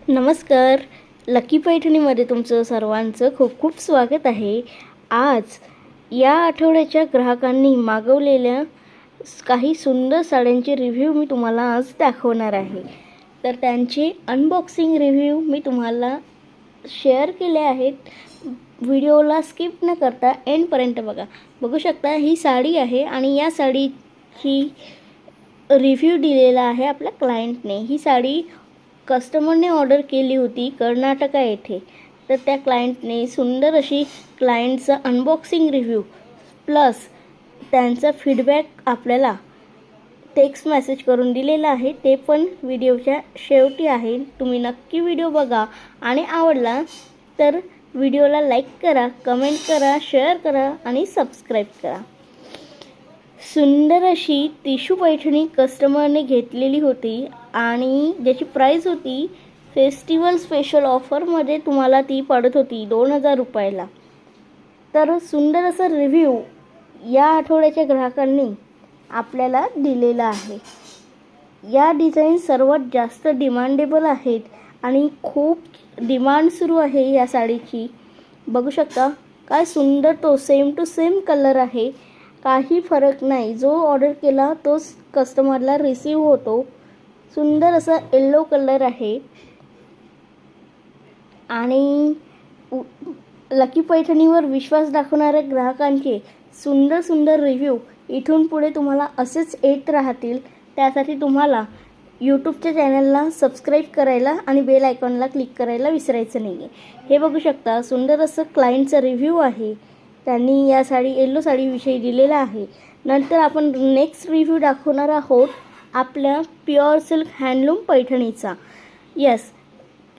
नमस्कार. लकी पैठणीमध्ये तुमचं सर्वांचं खूप खूप स्वागत आहे. आज या आठवड्याच्या ग्राहकांनी मागवलेल्या काही सुंदर साड्यांचे रिव्ह्यू मी तुम्हाला आज दाखवणार आहे. तर त्यांचे अनबॉक्सिंग रिव्ह्यू मी तुम्हाला शेअर केले आहेत. व्हिडिओला स्किप न करता एंडपर्यंत बघू शकता ही साडी आहे आणि या साडीची रिव्ह्यू दिलेला आहे आपल्या क्लायंटने. ही साडी कस्टमरने ऑर्डर केली होती कर्नाटका येथे. तर त्या क्लायंटने सुंदर अशी क्लायंटचा अनबॉक्सिंग रिव्ह्यू प्लस त्यांचा फीडबॅक आपल्याला टेक्स्ट मेसेज करून दिलेला आहे. ते पण व्हिडिओच्या शेवटी आहे. तुम्ही नक्की व्हिडिओ बघा आणि आवडला तर व्हिडिओला लाईक करा, कमेंट करा, शेअर करा आणि सबस्क्राईब करा. सुंदर अशी टिशू पैठणी कस्टमरने घेतलेली होती आणि ज्याची प्राईस होती फेस्टिवल स्पेशल ऑफरमध्ये तुम्हाला ती पडत होती 2000 रुपयाला. तर सुंदर असा रिव्ह्यू या आठवड्याच्या ग्राहकांनी आपल्याला दिलेला आहे. या डिझाईन सर्वात जास्त डिमांडेबल आहेत आणि खूप डिमांड सुरू आहे या साडीची. बघू शकता काय सुंदर तो सेम टू सेम कलर आहे. काही फरक नाही. जो ऑर्डर केला तोच कस्टमरला रिसीव होतो. सुंदर असा येलो कलर आहे आणि लकी पैठणीवर विश्वास दाखवणाऱ्या ग्राहकांचे सुंदर सुंदर रिव्ह्यू इथून पुढे तुम्हाला असेच येत राहतील. त्यासाठी तुम्हाला यूट्यूबच्या चॅनलला सबस्क्राईब करायला आणि बेल आयकॉनला क्लिक करायला विसरायचं नाही आहे. हे बघू शकता सुंदर असं क्लायंटचा रिव्ह्यू आहे. त्यांनी या येलो साडीविषयी दिलेला आहे. नंतर आपण नेक्स्ट रिव्ह्यू दाखवणार आहोत आपल्या प्युअर सिल्क हँडलूम पैठणीचा. येस,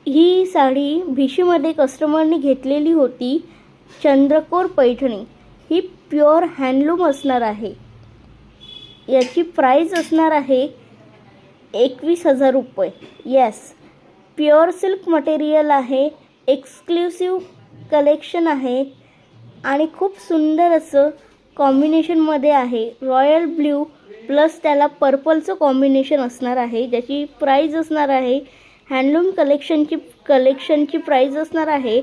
ही साडी भिशीमध्ये कस्टमरने घेतलेली होती. चंद्रकोर पैठणी ही प्युअर हँडलूम असणार आहे. याची प्राईस असणार आहे 21,000 रुपये. येस, प्युअर सिल्क मटेरियल आहे. एक्सक्लुसिव्ह कलेक्शन आहे आणि खूप सुंदर असं कॉम्बिनेशनमध्ये आहे. रॉयल ब्ल्यू प्लस त्याला पर्पलचं कॉम्बिनेशन असणार आहे. ज्याची प्राईज असणार आहे हँडलूम कलेक्शनची प्राईज असणार आहे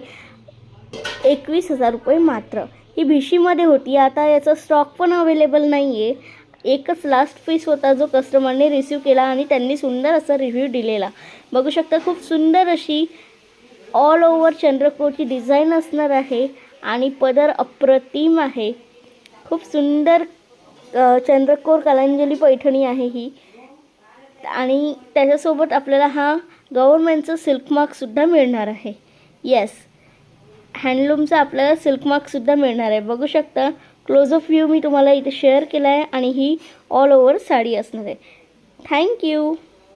21,000 रुपये मात्र. ही भिशीमध्ये होती. आता याचा स्टॉक पण अवेलेबल नाही आहे. एकच लास्ट पीस होता जो कस्टमरने रिसीव केला आणि त्यांनी सुंदर असा रिव्ह्यू दिलेला. बघू शकता खूप सुंदर अशी ऑल ओव्हर चंद्रकोरची डिझाईन असणार आहे आणि पदर अप्रतिम आहे. खूप सुंदर चंद्रकोर कलांजली पैठणी आहे ही आणि त्याच्यासोबत आपल्याला हा गव्हर्नमेंटचा सिल्क मार्कसुद्धा मिळणार आहे. येस, हँडलूमचा आपल्याला सिल्क मार्कसुद्धा मिळणार आहे. बघू शकता क्लोजअप व्ह्यू मी तुम्हाला इथे शेअर केला आहे आणि ही ऑल ओव्हर साडी असणार आहे. थँक्यू.